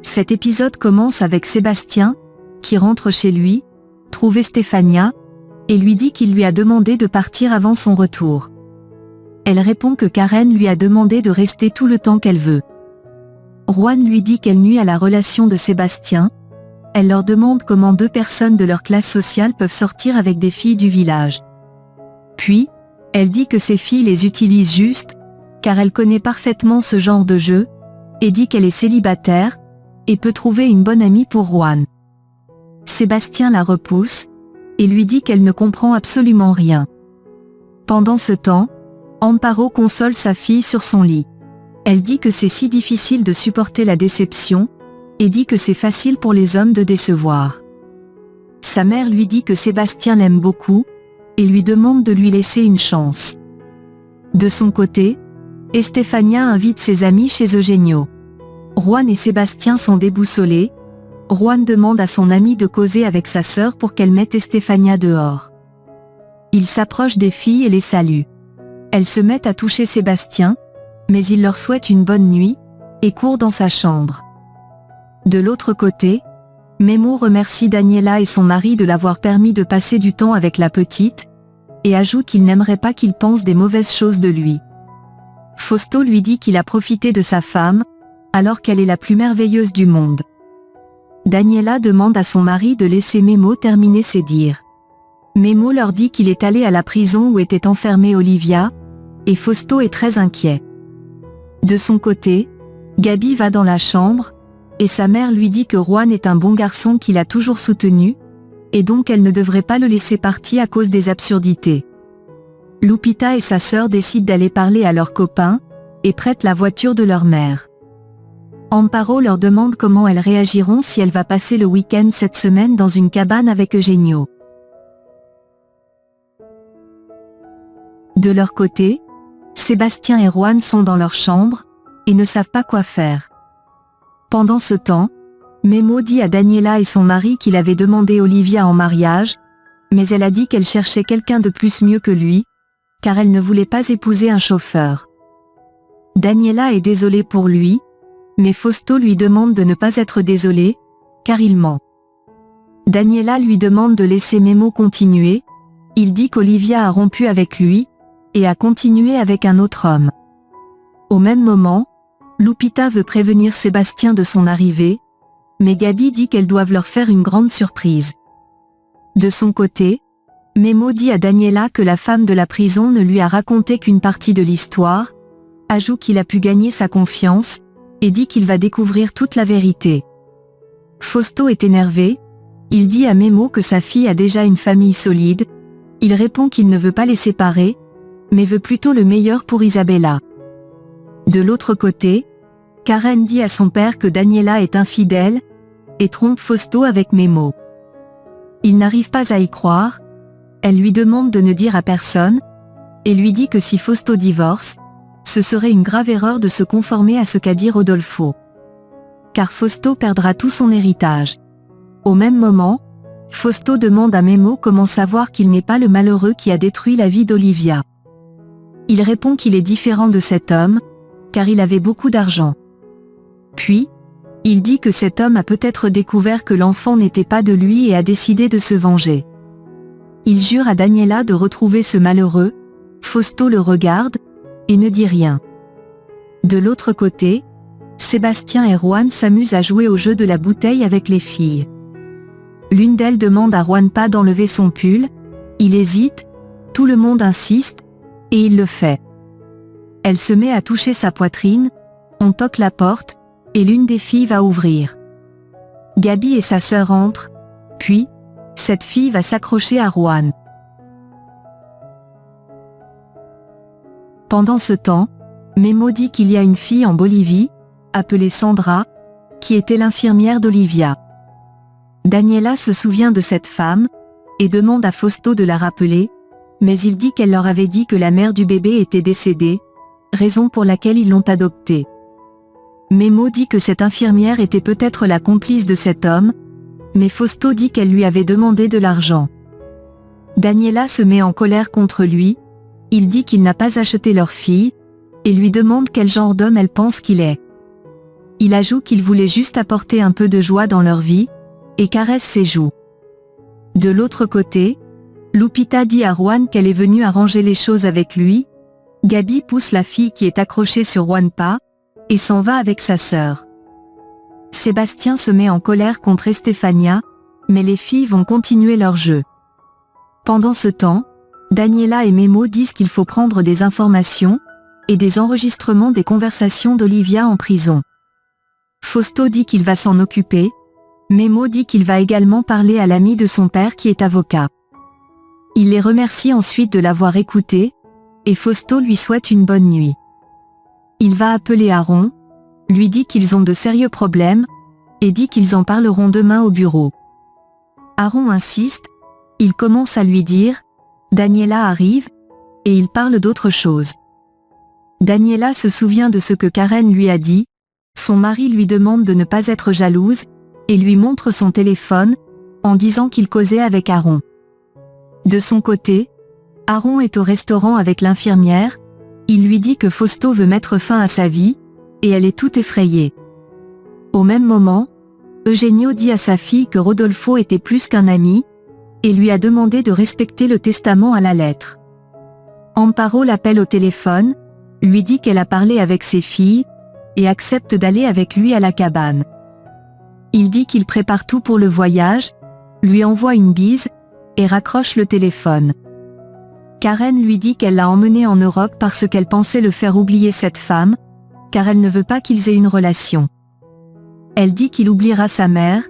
Cet épisode commence avec Sébastien, qui rentre chez lui, trouve Estefania, et lui dit qu'il lui a demandé de partir avant son retour. Elle répond que Karen lui a demandé de rester tout le temps qu'elle veut. Juan lui dit qu'elle nuit à la relation de Sébastien. Elle leur demande comment 2 personnes de leur classe sociale peuvent sortir avec des filles du village. Puis, elle dit que ces filles les utilisent juste, car elle connaît parfaitement ce genre de jeu, et dit qu'elle est célibataire, et peut trouver une bonne amie pour Juan. Sébastien la repousse, et lui dit qu'elle ne comprend absolument rien. Pendant ce temps, Amparo console sa fille sur son lit. Elle dit que c'est si difficile de supporter la déception, et dit que c'est facile pour les hommes de décevoir. Sa mère lui dit que Sébastien l'aime beaucoup, et lui demande de lui laisser une chance. De son côté, Estefania invite ses amis chez Eugenio. Juan et Sébastien sont déboussolés. Juan demande à son ami de causer avec sa sœur pour qu'elle mette Estefania dehors. Il s'approche des filles et les salue. Elles se mettent à toucher Sébastien, mais il leur souhaite une bonne nuit, et court dans sa chambre. De l'autre côté, Memo remercie Daniela et son mari de l'avoir permis de passer du temps avec la petite, et ajoute qu'il n'aimerait pas qu'il pense des mauvaises choses de lui. Fausto lui dit qu'il a profité de sa femme, alors qu'elle est la plus merveilleuse du monde. Daniela demande à son mari de laisser Memo terminer ses dires. Memo leur dit qu'il est allé à la prison où était enfermée Olivia, et Fausto est très inquiet. De son côté, Gabi va dans la chambre, et sa mère lui dit que Juan est un bon garçon qui l'a toujours soutenu, et donc elle ne devrait pas le laisser partir à cause des absurdités. Lupita et sa sœur décident d'aller parler à leurs copains, et prêtent la voiture de leur mère. Amparo leur demande comment elles réagiront si elle va passer le week-end cette semaine dans une cabane avec Eugenio. De leur côté, Sébastien et Juan sont dans leur chambre, et ne savent pas quoi faire. Pendant ce temps, Memo dit à Daniela et son mari qu'il avait demandé Olivia en mariage, mais elle a dit qu'elle cherchait quelqu'un de plus mieux que lui, car elle ne voulait pas épouser un chauffeur. Daniela est désolée pour lui, mais Fausto lui demande de ne pas être désolé, car il ment. Daniela lui demande de laisser Memo continuer. Il dit qu'Olivia a rompu avec lui, et a continué avec un autre homme. Au même moment, Lupita veut prévenir Sébastien de son arrivée, mais Gabi dit qu'elles doivent leur faire une grande surprise. De son côté, Memo dit à Daniela que la femme de la prison ne lui a raconté qu'une partie de l'histoire, ajoute qu'il a pu gagner sa confiance, et dit qu'il va découvrir toute la vérité. Fausto est énervé, il dit à Memo que sa fille a déjà une famille solide, il répond qu'il ne veut pas les séparer, mais veut plutôt le meilleur pour Isabella. De l'autre côté, Karen dit à son père que Daniela est infidèle, et trompe Fausto avec Memo. Il n'arrive pas à y croire, elle lui demande de ne dire à personne, et lui dit que si Fausto divorce, ce serait une grave erreur de se conformer à ce qu'a dit Rodolfo. Car Fausto perdra tout son héritage. Au même moment, Fausto demande à Memo comment savoir qu'il n'est pas le malheureux qui a détruit la vie d'Olivia. Il répond qu'il est différent de cet homme, car il avait beaucoup d'argent. Puis, il dit que cet homme a peut-être découvert que l'enfant n'était pas de lui et a décidé de se venger. Il jure à Daniela de retrouver ce malheureux. Fausto le regarde, et ne dit rien. De l'autre côté, Sébastien et Juan s'amusent à jouer au jeu de la bouteille avec les filles. L'une d'elles demande à Juan pas d'enlever son pull, il hésite, tout le monde insiste, et il le fait. Elle se met à toucher sa poitrine, on toque la porte, et l'une des filles va ouvrir. Gabi et sa sœur entrent, puis, cette fille va s'accrocher à Juan. Pendant ce temps, Memo dit qu'il y a une fille en Bolivie, appelée Sandra, qui était l'infirmière d'Olivia. Daniela se souvient de cette femme, et demande à Fausto de la rappeler, mais il dit qu'elle leur avait dit que la mère du bébé était décédée, raison pour laquelle ils l'ont adoptée. Memo dit que cette infirmière était peut-être la complice de cet homme, mais Fausto dit qu'elle lui avait demandé de l'argent. Daniela se met en colère contre lui, il dit qu'il n'a pas acheté leur fille, et lui demande quel genre d'homme elle pense qu'il est. Il ajoute qu'il voulait juste apporter un peu de joie dans leur vie, et caresse ses joues. De l'autre côté, Lupita dit à Juan qu'elle est venue arranger les choses avec lui. Gaby pousse la fille qui est accrochée sur Juanpa, et s'en va avec sa sœur. Sébastien se met en colère contre Estefania, mais les filles vont continuer leur jeu. Pendant ce temps, Daniela et Memo disent qu'il faut prendre des informations, et des enregistrements des conversations d'Olivia en prison. Fausto dit qu'il va s'en occuper. Memo dit qu'il va également parler à l'ami de son père qui est avocat. Il les remercie ensuite de l'avoir écouté, et Fausto lui souhaite une bonne nuit. Il va appeler Aaron, lui dit qu'ils ont de sérieux problèmes, et dit qu'ils en parleront demain au bureau. Aaron insiste, il commence à lui dire « Daniela arrive », et il parle d'autre chose. Daniela se souvient de ce que Karen lui a dit, son mari lui demande de ne pas être jalouse, et lui montre son téléphone, en disant qu'il causait avec Aaron. De son côté, Aaron est au restaurant avec l'infirmière, il lui dit que Fausto veut mettre fin à sa vie, et elle est toute effrayée. Au même moment, Eugenio dit à sa fille que Rodolfo était plus qu'un ami, et lui a demandé de respecter le testament à la lettre. Amparo l'appelle au téléphone, lui dit qu'elle a parlé avec ses filles, et accepte d'aller avec lui à la cabane. Il dit qu'il prépare tout pour le voyage, lui envoie une bise, et raccroche le téléphone. Karen lui dit qu'elle l'a emmené en Europe parce qu'elle pensait le faire oublier cette femme, car elle ne veut pas qu'ils aient une relation. Elle dit qu'il oubliera sa mère,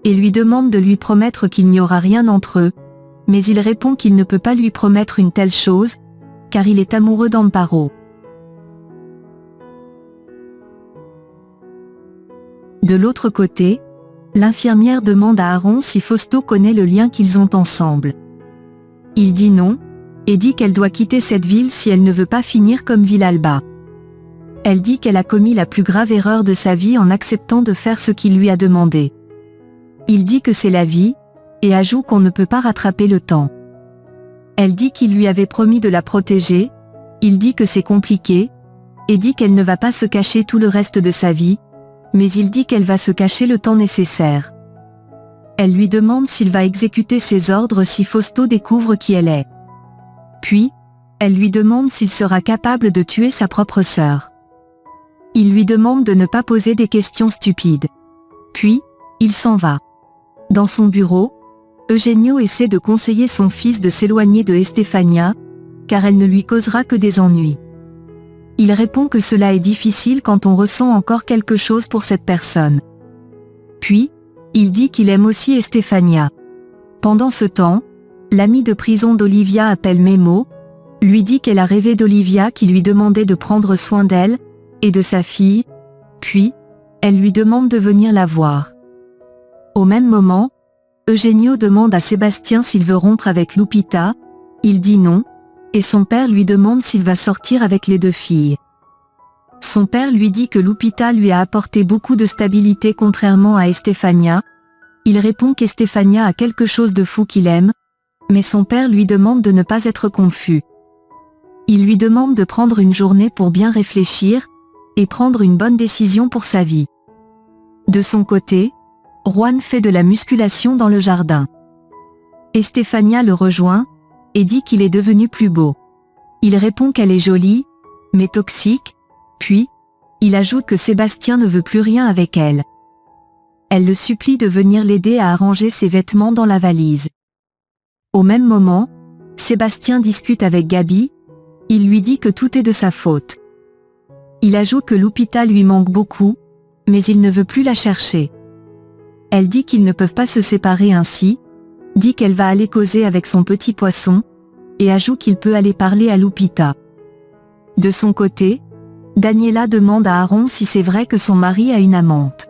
et lui demande de lui promettre qu'il n'y aura rien entre eux, mais il répond qu'il ne peut pas lui promettre une telle chose, car il est amoureux d'Amparo. De l'autre côté, l'infirmière demande à Aaron si Fausto connaît le lien qu'ils ont ensemble. Il dit non, et dit qu'elle doit quitter cette ville si elle ne veut pas finir comme Villalba. Elle dit qu'elle a commis la plus grave erreur de sa vie en acceptant de faire ce qu'il lui a demandé. Il dit que c'est la vie, et ajoute qu'on ne peut pas rattraper le temps. Elle dit qu'il lui avait promis de la protéger, il dit que c'est compliqué, et dit qu'elle ne va pas se cacher tout le reste de sa vie, mais il dit qu'elle va se cacher le temps nécessaire. Elle lui demande s'il va exécuter ses ordres si Fausto découvre qui elle est. Puis, elle lui demande s'il sera capable de tuer sa propre sœur. Il lui demande de ne pas poser des questions stupides. Puis, il s'en va. Dans son bureau, Eugenio essaie de conseiller son fils de s'éloigner de Estefania, car elle ne lui causera que des ennuis. Il répond que cela est difficile quand on ressent encore quelque chose pour cette personne. Puis, il dit qu'il aime aussi Estefania. Pendant ce temps, l'ami de prison d'Olivia appelle Memo, lui dit qu'elle a rêvé d'Olivia qui lui demandait de prendre soin d'elle, et de sa fille, puis, elle lui demande de venir la voir. Au même moment, Eugenio demande à Sébastien s'il veut rompre avec Lupita, il dit non, et son père lui demande s'il va sortir avec les deux filles. Son père lui dit que Lupita lui a apporté beaucoup de stabilité contrairement à Estefania. Il répond qu'Estefania a quelque chose de fou qu'il aime, mais son père lui demande de ne pas être confus. Il lui demande de prendre une journée pour bien réfléchir, et prendre une bonne décision pour sa vie. De son côté, Juan fait de la musculation dans le jardin. Estefania le rejoint, et dit qu'il est devenu plus beau. Il répond qu'elle est jolie, mais toxique, puis, il ajoute que Sébastien ne veut plus rien avec elle. Elle le supplie de venir l'aider à arranger ses vêtements dans la valise. Au même moment, Sébastien discute avec Gaby, il lui dit que tout est de sa faute. Il ajoute que Lupita lui manque beaucoup, mais il ne veut plus la chercher. Elle dit qu'ils ne peuvent pas se séparer ainsi, dit qu'elle va aller causer avec son petit poisson, et ajoute qu'il peut aller parler à Lupita. De son côté, Daniela demande à Aaron si c'est vrai que son mari a une amante.